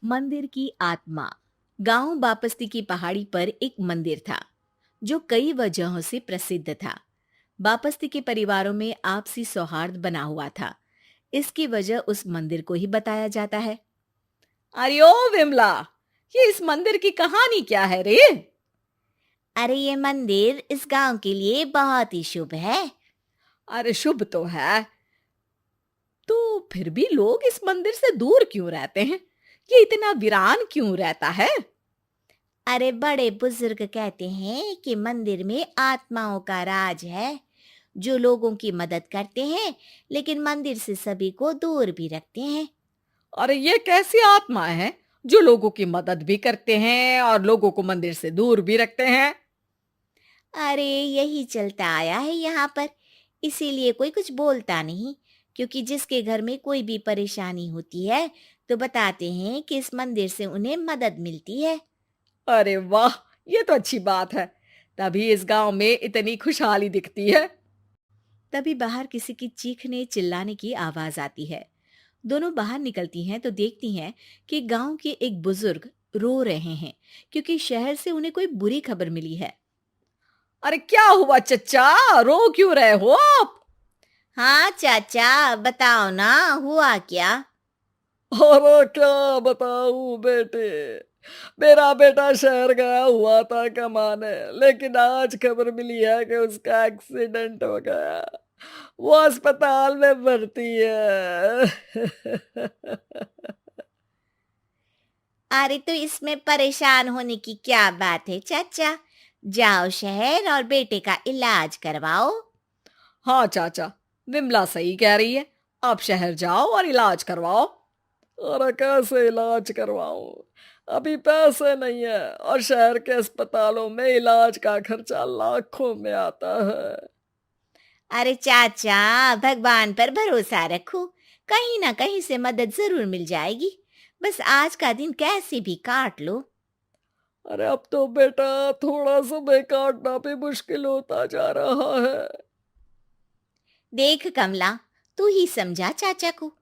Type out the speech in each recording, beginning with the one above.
मंदिर की आत्मा। गांव बापस्ती की पहाड़ी पर एक मंदिर था जो कई वजहों से प्रसिद्ध था। बापस्ती के परिवारों में आपसी सौहार्द बना हुआ था। इसकी वजह उस मंदिर को ही बताया जाता है। अरे ओ विमला, ये इस मंदिर की कहानी क्या है रे? अरे ये मंदिर इस गांव के लिए बहुत ही शुभ है। अरे शुभ तो है, तो फिर भी लोग इस मंदिर से दूर क्यों रहते हैं? ये इतना वीरान क्यों रहता है? अरे बड़े बुजुर्ग कहते हैं कि मंदिर में आत्माओं का राज है, जो लोगों की मदद करते हैं, लेकिन मंदिर से सभी को दूर भी रखते हैं। अरे ये कैसी आत्मा है जो लोगों की मदद भी करते हैं और लोगों को मंदिर से दूर भी रखते हैं? अरे यही चलता आया है यहाँ पर, इसीलिए कोई कुछ बोलता नहीं, क्योंकि जिसके घर में कोई भी परेशानी होती है तो बताते हैं कि इस मंदिर से उन्हें मदद मिलती है। अरे वाह, ये तो अच्छी बात है। तभी इस गांव में इतनी खुशहाली दिखती है। तभी बाहर किसी की चीखने चिल्लाने की आवाज आती है। दोनों बाहर निकलती हैं तो देखती हैं कि गांव के एक बुजुर्ग रो रहे हैं, क्योंकि शहर से उन्हें कोई बुरी खबर मिली है। अरे क्या हुआ चच्चा, रो क्यों रहे हो आप? हाँ चाचा, बताओ ना, हुआ क्या? अरे क्या बताऊं बेटे। मेरा बेटा शहर गया हुआ था कमाने, लेकिन आज खबर मिली है कि उसका एक्सीडेंट हो गया। वो अस्पताल में भर्ती है। अरे तो इसमें परेशान होने की क्या बात है चाचा, जाओ शहर और बेटे का इलाज करवाओ। हाँ चाचा, विमला सही कह रही है। आप शहर जाओ और इलाज करवाओ। अरे कैसे इलाज करवाऊं, अभी पैसे नहीं है और शहर के अस्पतालों में इलाज का खर्चा लाखों में आता है। अरे चाचा, भगवान पर भरोसा रखो, कहीं ना कहीं से मदद जरूर मिल जाएगी। बस आज का दिन कैसे भी काट लो। अरे अब तो बेटा थोड़ा समय काटना भी मुश्किल होता जा रहा है। देख कमला, तू ही समझा चाचा को।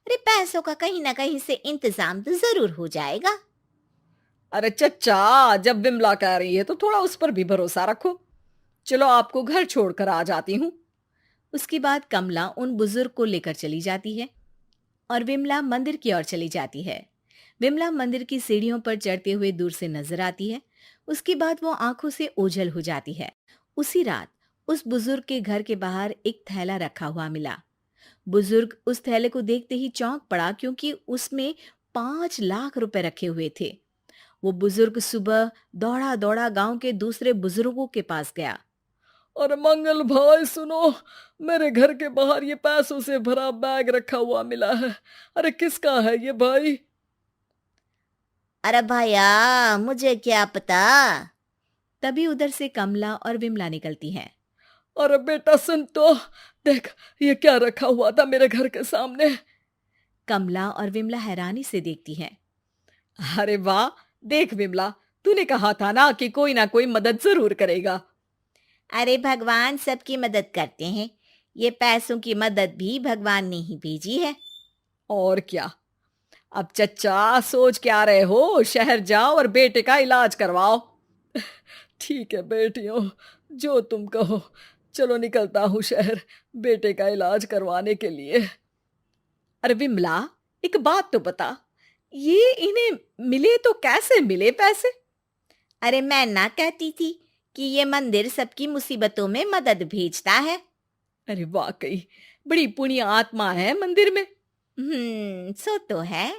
अरे पैसों का कहीं ना कहीं से इंतजाम तो जरूर हो जाएगा। अरे चच्चा, जब विमला कह रही है तो थोड़ा उस पर भी भरोसा रखो। चलो आपको घर छोड़कर आ जाती हूँ। उसके बाद कमला उन बुजुर्ग को लेकर चली जाती है और विमला मंदिर की ओर चली जाती है। विमला मंदिर की सीढ़ियों पर चढ़ते हुए दूर से नजर आती है। उसके बाद वो आंखों से ओझल हो जाती है। उसी रात उस बुजुर्ग के घर के बाहर एक थैला रखा हुआ मिला। बुजुर्ग उस थैले को देखते ही चौंक पड़ा, क्योंकि उसमें 5 लाख रुपए रखे हुए थे। वो बुजुर्ग सुबह दौड़ा दौड़ा गांव के दूसरे बुजुर्गों के पास गया। और मंगल भाई सुनो, मेरे घर के बाहर ये पैसों से भरा बैग रखा हुआ मिला है। अरे किसका है ये भाई? अरे भैया, मुझे क्या पता। तभी उधर से कमला और विमला निकलती हैं। अरे बेटा सुन तो, देख ये क्या रखा हुआ था मेरे घर के सामने। कमला और विमला हैरानी से देखती हैं। अरे वाह, देख विमला, तूने कहा था ना कोई मदद जरूर करेगा। अरे भगवान सबकी मदद करते हैं, ये पैसों की मदद भी भगवान ने ही भेजी है। और क्या। अब चच्चा सोच क्या रहे हो, शहर जाओ और बेटे का इलाज करवाओ। ठीक है बेटियों, जो तुम कहो। चलो निकलता हूँ शहर बेटे का इलाज करवाने के लिए। अरे विमला, एक बात तो बता, ये इन्हें मिले तो कैसे मिले पैसे? अरे मैं ना कहती थी कि ये मंदिर सबकी मुसीबतों में मदद भेजता है। अरे वाकई बड़ी पुण्य आत्मा है मंदिर में। सो तो है,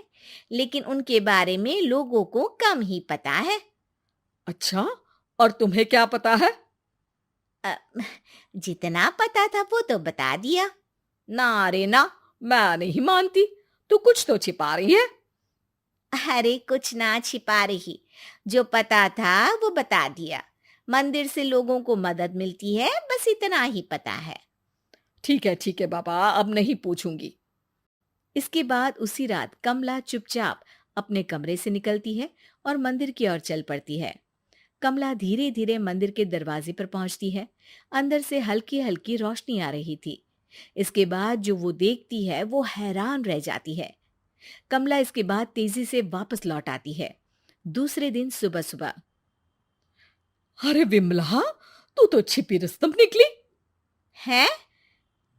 लेकिन उनके बारे में लोगों को कम ही पता है। अच्छा, और तुम्हें क्या पता है? अ, जितना पता था वो तो बता दिया। ना रे ना, मैं नहीं मानती। तू कुछ तो छिपा रही है। अरे कुछ ना छिपा रही, जो पता था वो बता दिया। मंदिर से लोगों को मदद मिलती है, बस इतना ही पता है। ठीक है बाबा, अब नहीं पूछूंगी। इसके बाद उसी रात कमला चुपचाप अपने कमरे से निकलती है और मंदिर की ओर चल पड़ती है। कमला धीरे धीरे मंदिर के दरवाजे पर पहुंचती है। अंदर से हल्की हल्की रोशनी आ रही थी। इसके बाद जो वो देखती है वो हैरान रह जाती है। कमला इसके बाद तेजी से वापस लौट आती है। दूसरे दिन सुबह सुबह। अरे विमला, तू तो छिपी रुस्तम निकली। है?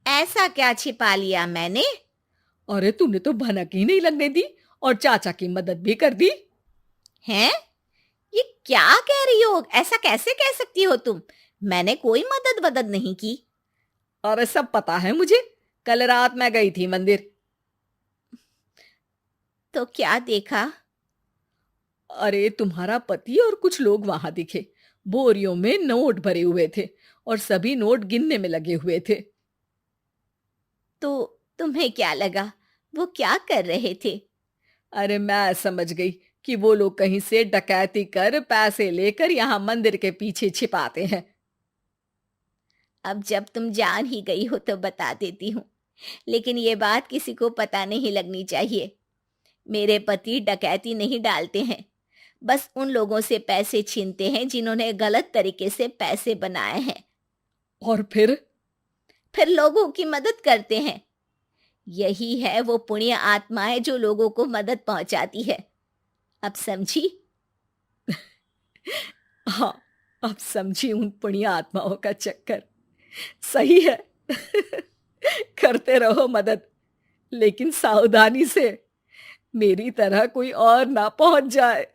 ऐसा क्या छिपा लिया मैंने? अरे तूने तो भनक ही नहीं लगने दी और चाचा की मदद भी कर दी। हैं? ये क्या कह रही हो? ऐसा कैसे कह सकती हो तुम? मैंने कोई मदद वदद नहीं की। अरे सब पता है मुझे, कल रात मैं गई थी मंदिर। तो क्या देखा? अरे तुम्हारा पति और कुछ लोग वहां दिखे। बोरियों में नोट भरे हुए थे और सभी नोट गिनने में लगे हुए थे। तो तुम्हें क्या लगा? वो क्या कर रहे थे? अरे मैं समझ गई कि वो लोग कहीं से डकैती कर पैसे लेकर यहाँ मंदिर के पीछे छिपाते हैं। अब जब तुम जान ही गई हो तो बता देती हूँ, लेकिन ये बात किसी को पता नहीं लगनी चाहिए। मेरे पति डकैती नहीं डालते हैं, बस उन लोगों से पैसे छीनते हैं जिन्होंने गलत तरीके से पैसे बनाए हैं। और फिर लोगों की मदद करते हैं। यही है वो पुण्य आत्माएं जो लोगों को मदद पहुंचाती है। अब समझी? हाँ, अब समझी उन पुण्य आत्माओं का चक्कर। सही है। करते रहो मदद, लेकिन सावधानी से, मेरी तरह कोई और ना पहुंच जाए।